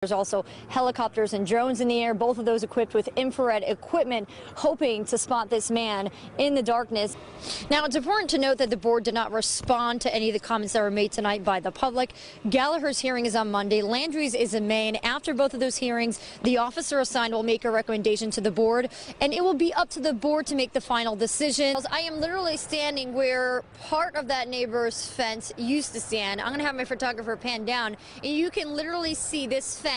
There's also helicopters and drones in the air, both of those equipped with infrared equipment, hoping to spot this man in the darkness. Now, it's important to note that the board did not respond to any of the comments that were made tonight by the public. Gallagher's hearing is on Monday. Landry's is in May. And after both of those hearings, the officer assigned will make a recommendation to the board, and it will be up to the board to make the final decision. I am literally standing where part of that neighbor's fence used to stand. I'm going to have my photographer pan down, and you can literally see this fence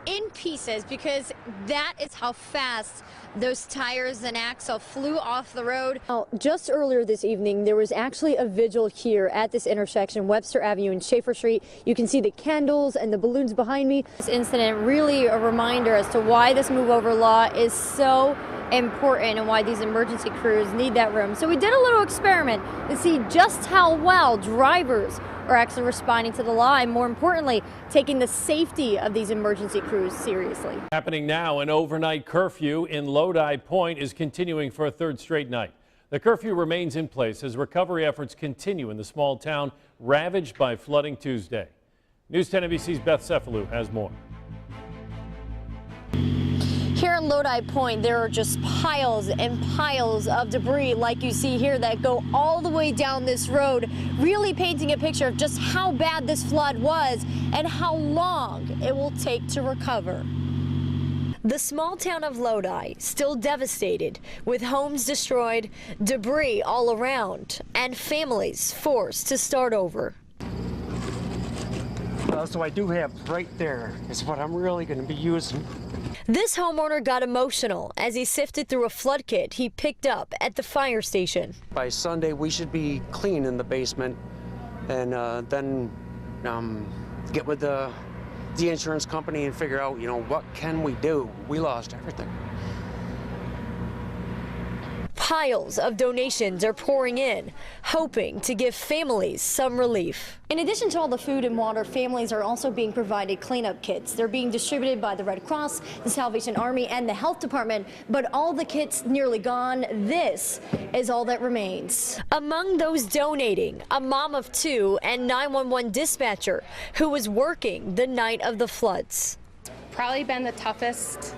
in pieces because that is how fast those tires and axle flew off the road. Now, just earlier this evening, there was actually a vigil here at this intersection, Webster Avenue and Schaefer Street. You can see the candles and the balloons behind me. This incident really a reminder as to why this move over law is so important and why these emergency crews need that room. So we did a little experiment to see just how well drivers are actually responding to the law and, more importantly, taking the safety of these emergency crews seriously. Happening now, an overnight curfew in Lodi Point is continuing for a third straight night. The curfew remains in place as recovery efforts continue in the small town ravaged by flooding Tuesday. News 10 NBC's Beth Cefalu has more. Here in Lodi Point, there are just piles and piles of debris like you see here that go all the way down this road, really painting a picture of just how bad this flood was and how long it will take to recover. The small town of Lodi still devastated, with homes destroyed, debris all around, and families forced to start over. So I do have right there is what I'm really going to be using. This homeowner got emotional as he sifted through a flood kit he picked up at the fire station. By Sunday, we should be clean in the basement, and then get with the insurance company and figure out, what can we do? We lost everything. Piles of donations are pouring in, hoping to give families some relief. In addition to all the food and water, families are also being provided cleanup kits. They're being distributed by the Red Cross, the Salvation Army, and the Health Department, but all the kits nearly gone. This is all that remains. Among those donating, a mom of two and 911 dispatcher who was working the night of the floods. Probably been the toughest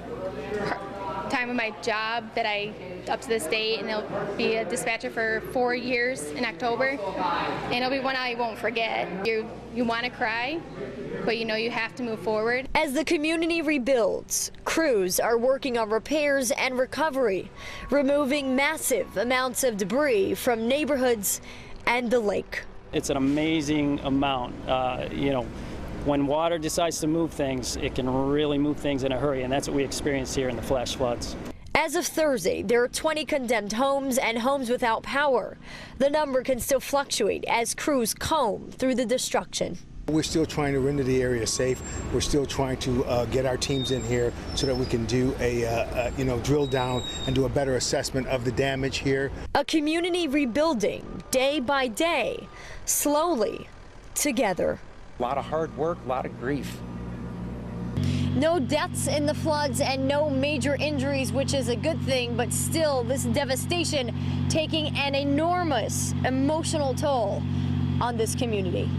time of my job that up to this date, and it'll be a dispatcher for 4 years in October, and it'll be one I won't forget. You want to cry, but you have to move forward. As the community rebuilds, crews are working on repairs and recovery, removing massive amounts of debris from neighborhoods and the lake. It's an amazing amount. When water decides to move things, it can really move things in a hurry, and that's what we experienced here in the flash floods. As of Thursday, there are 20 condemned homes and homes without power. The number can still fluctuate as crews comb through the destruction. We're still trying to render the area safe. We're still trying to get our teams in here so that we can do a drill down and do a better assessment of the damage here. A community rebuilding day by day, slowly, together. A lot of hard work, a lot of grief. No deaths in the floods and no major injuries, which is a good thing, but still this devastation taking an enormous emotional toll on this community.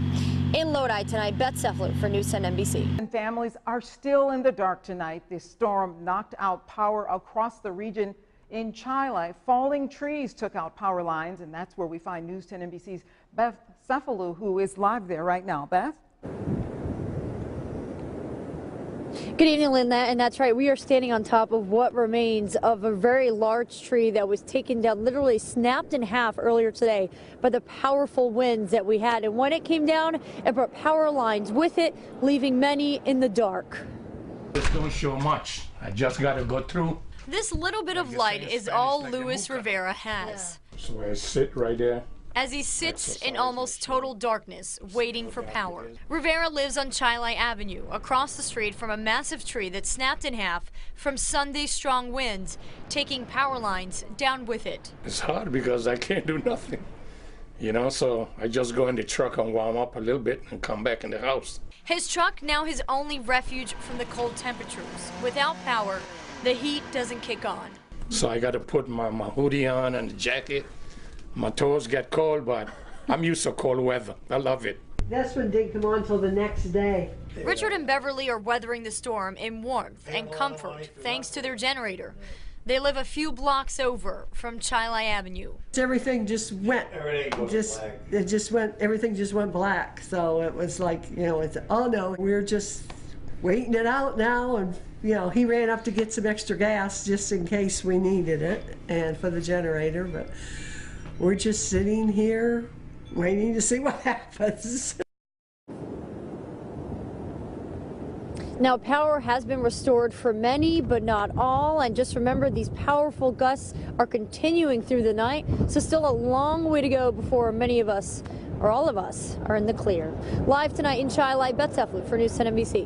In Lodi tonight, Beth Cefalu for News 10 NBC. And families are still in the dark tonight. This storm knocked out power across the region in Chile. Falling trees took out power lines, and that's where we find News 10 NBC's Beth Cefalu, who is live there right now. Beth? Good evening, Linda, and that's right. We are standing on top of what remains of a very large tree that was taken down, literally snapped in half earlier today by the powerful winds that we had. And when it came down, it brought power lines with it, leaving many in the dark. This don't show much. I just got to go through. This little bit of light is all Luis Rivera has. So I sit right there. As he sits in almost total darkness, waiting for power. Rivera lives on Chile Avenue, across the street from a massive tree that snapped in half from Sunday's strong winds, taking power lines down with it. It's hard because I can't do nothing, so I just go in the truck and warm up a little bit and come back in the house. His truck now his only refuge from the cold temperatures. Without power, the heat doesn't kick on. So I got to put my hoodie on and the jacket. My toes get cold, but I'm used to cold weather. I love it. This one didn't come on till the next day. Richard and Beverly are weathering the storm in warmth and comfort thanks to their generator. They live a few blocks over from Chili Avenue. Everything just went, everything just went black. So it was like, it's, oh no, we're just waiting it out now. And, he ran up to get some extra gas just in case we needed it and for the generator. But we're just sitting here waiting to see what happens. Now, power has been restored for many, but not all. And just remember, these powerful gusts are continuing through the night. So still a long way to go before many of us, or all of us, are in the clear. Live tonight in Chili, Beth Cefalu for News 10 NBC.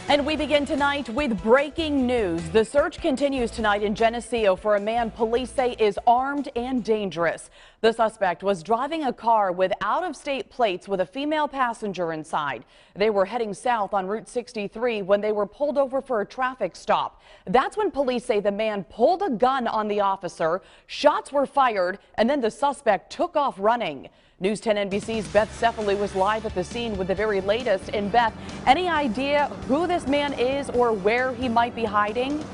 And we begin tonight with breaking news. The search continues tonight in Geneseo for a man police say is armed and dangerous. The suspect was driving a car with out-of-state plates with a female passenger inside. They were heading south on Route 63 when they were pulled over for a traffic stop. That's when police say the man pulled a gun on the officer, shots were fired, and then the suspect took off running. News 10 NBC's Beth Cefalu was live at the scene with the very latest. And Beth, any idea who this man is or where he might be hiding?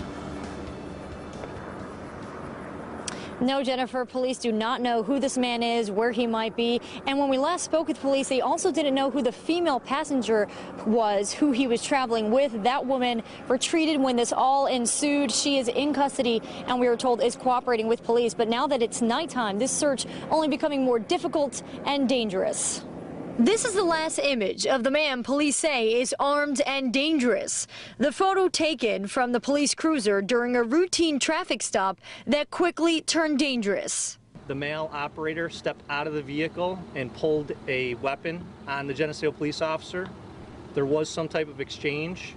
No, Jennifer, police do not know who this man is, where he might be. And when we last spoke with police, they also didn't know who the female passenger was, who he was traveling with. That woman retreated when this all ensued. She is in custody and we were told is cooperating with police. But now that it's nighttime, this search only becoming more difficult and dangerous. This is the last image of the man police say is armed and dangerous. The photo taken from the police cruiser during a routine traffic stop that quickly turned dangerous. The male operator stepped out of the vehicle and pulled a weapon on the Geneseo police officer. There was some type of exchange.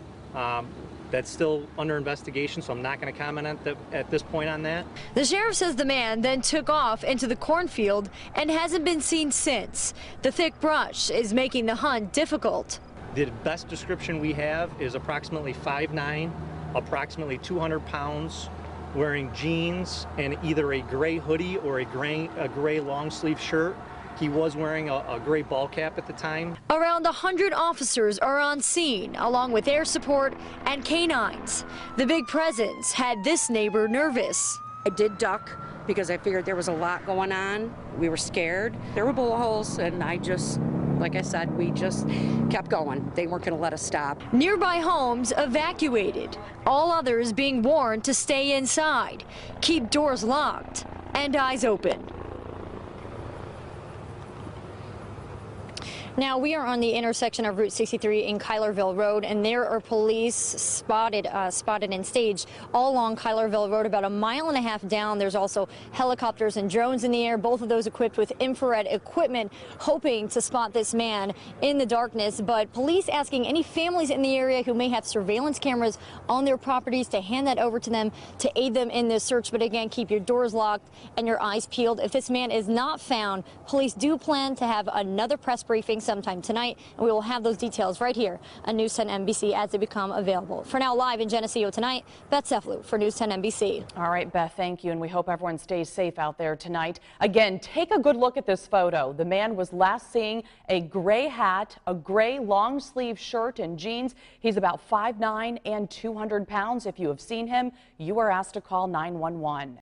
That's still under investigation, so I'm not going to comment at this point on that. The sheriff says the man then took off into the cornfield and hasn't been seen since. The thick brush is making the hunt difficult. The best description we have is approximately 5'9", approximately 200 pounds, wearing jeans and either a gray hoodie or a gray long sleeve shirt. He was wearing a gray ball cap at the time. Around 100 officers are on scene, along with air support and canines. The big presence had this neighbor nervous. I did duck because I figured there was a lot going on. We were scared. There were bullet holes, and like I said, we just kept going. They weren't going to let us stop. Nearby homes evacuated, all others being warned to stay inside, keep doors locked and eyes open. Now, we are on the intersection of Route 63 in Kylerville Road, and there are police spotted and staged all along Kylerville Road, about a mile and a half down. There's also helicopters and drones in the air, both of those equipped with infrared equipment, hoping to spot this man in the darkness. But police asking any families in the area who may have surveillance cameras on their properties to hand that over to them to aid them in this search. But again, keep your doors locked and your eyes peeled. If this man is not found, police do plan to have another press briefing sometime tonight, and we will have those details right here on News 10 NBC as they become available. For now, live in Geneseo tonight, Beth Cefalu for News 10 NBC. All right, Beth, thank you, and we hope everyone stays safe out there tonight. Again, take a good look at this photo. The man was last seen a gray hat, a gray long sleeve shirt and jeans. He's about 5'9" and 200 pounds. If you have seen him, you are asked to call 911.